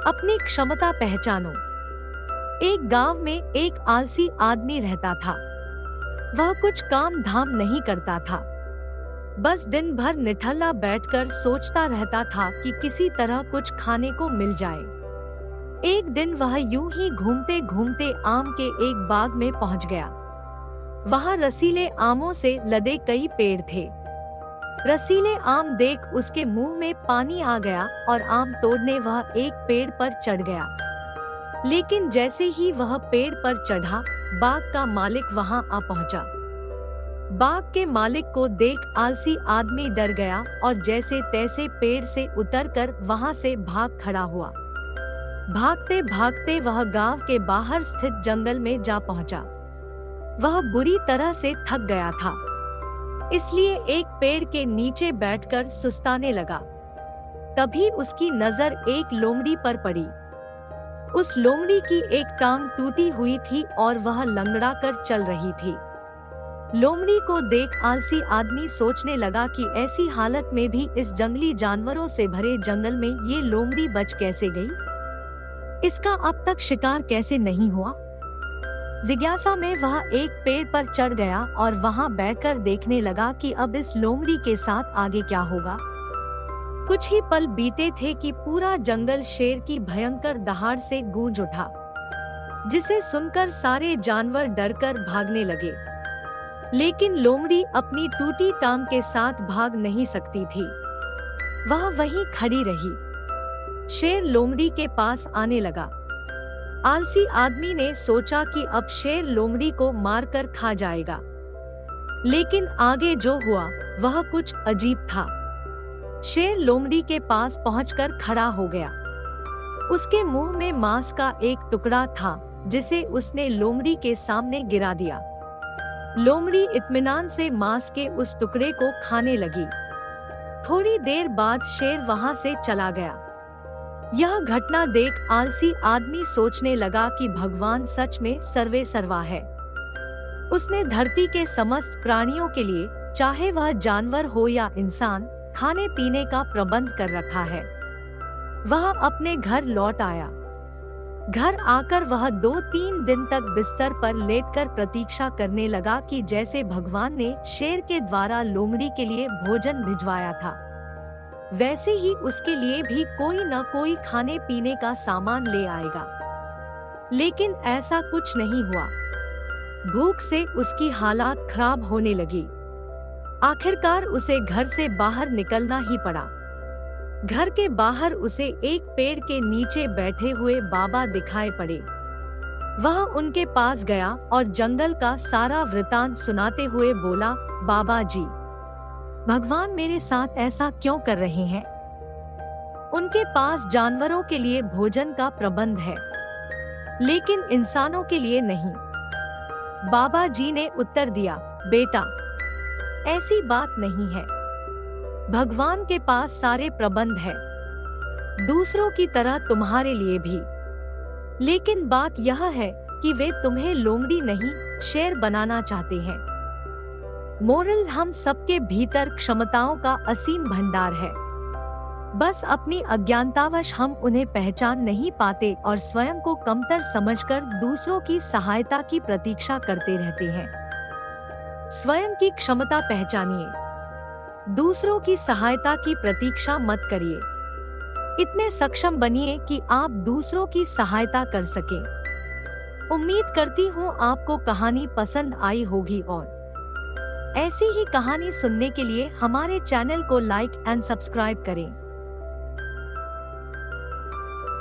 अपनी क्षमता पहचानो। एक गांव में एक आलसी आदमी रहता था। वह कुछ काम धाम नहीं करता था, बस दिन भर निठल्ला बैठकर सोचता रहता था कि किसी तरह कुछ खाने को मिल जाए। एक दिन वह यूं ही घूमते घूमते आम के एक बाग में पहुंच गया। वहां रसीले आमों से लदे कई पेड़ थे। रसीले आम देख उसके मुंह में पानी आ गया और आम तोड़ने वह एक पेड़ पर चढ़ गया। लेकिन जैसे ही वह पेड़ पर चढ़ा, बाग का मालिक वहां आ पहुंचा। बाग के मालिक को देख आलसी आदमी डर गया और जैसे तैसे पेड़ से उतरकर वहां से भाग खड़ा हुआ। भागते भागते वह गांव के बाहर स्थित जंगल में जा पहुंचा। वह बुरी तरह से थक गया था, इसलिए एक पेड़ के नीचे बैठकर सुस्ताने लगा। तभी उसकी नजर एक लोमड़ी पर पड़ी। उस लोमड़ी की एक टांग टूटी हुई थी और वह लंगड़ा कर चल रही थी। लोमड़ी को देख आलसी आदमी सोचने लगा कि ऐसी हालत में भी इस जंगली जानवरों से भरे जंगल में ये लोमड़ी बच कैसे गई? इसका अब तक शिकार कैसे नहीं हुआ? जिज्ञासा में वह एक पेड़ पर चढ़ गया और वहां बैठकर देखने लगा कि अब इस लोमड़ी के साथ आगे क्या होगा। कुछ ही पल बीते थे कि पूरा जंगल शेर की भयंकर दहाड़ से गूंज उठा, जिसे सुनकर सारे जानवर डरकर भागने लगे। लेकिन लोमड़ी अपनी टूटी टांग के साथ भाग नहीं सकती थी। वह वहीं खड़ी रही। शेर लोमड़ी के पास आने लगा। आलसी आदमी ने सोचा कि अब शेर लोमड़ी को मारकर खा जाएगा, लेकिन आगे जो हुआ वह कुछ अजीब था। शेर लोमड़ी के पास पहुंचकर खड़ा हो गया। उसके मुंह में मांस का एक टुकड़ा था, जिसे उसने लोमड़ी के सामने गिरा दिया। लोमड़ी इत्मीनान से मांस के उस टुकड़े को खाने लगी। थोड़ी देर बाद शेर वहां से चला गया। यह घटना देख आलसी आदमी सोचने लगा कि भगवान सच में सर्वे सर्वा है। उसने धरती के समस्त प्राणियों के लिए, चाहे वह जानवर हो या इंसान, खाने पीने का प्रबंध कर रखा है। वह अपने घर लौट आया। घर आकर वह 2-3 दिन तक बिस्तर पर लेटकर प्रतीक्षा करने लगा कि जैसे भगवान ने शेर के द्वारा लोमड़ी के लिए भोजन भिजवाया था, वैसे ही उसके लिए भी कोई न कोई खाने पीने का सामान ले आएगा। लेकिन ऐसा कुछ नहीं हुआ। भूख से उसकी हालात खराब होने लगी। आखिरकार उसे घर से बाहर निकलना ही पड़ा। घर के बाहर उसे एक पेड़ के नीचे बैठे हुए बाबा दिखाई पड़े। वह उनके पास गया और जंगल का सारा वृतांत सुनाते हुए बोला, बाबा जी, भगवान मेरे साथ ऐसा क्यों कर रहे हैं? उनके पास जानवरों के लिए भोजन का प्रबंध है, लेकिन इंसानों के लिए नहीं। बाबा जी ने उत्तर दिया, बेटा, ऐसी बात नहीं है। भगवान के पास सारे प्रबंध है, दूसरों की तरह तुम्हारे लिए भी। लेकिन बात यह है कि वे तुम्हें लोमड़ी नहीं, शेर बनाना चाहते हैं। मोरल, हम सबके भीतर क्षमताओं का असीम भंडार है। बस अपनी अज्ञानतावश हम उन्हें पहचान नहीं पाते और स्वयं को कमतर समझकर दूसरों की सहायता की प्रतीक्षा करते रहते हैं। स्वयं की क्षमता पहचानिए, दूसरों की सहायता की प्रतीक्षा मत करिए। इतने सक्षम बनिए कि आप दूसरों की सहायता कर सकें। उम्मीद करती हूँ आपको कहानी पसंद आई होगी और ऐसी ही कहानी सुनने के लिए हमारे चैनल को लाइक एंड सब्सक्राइब करें।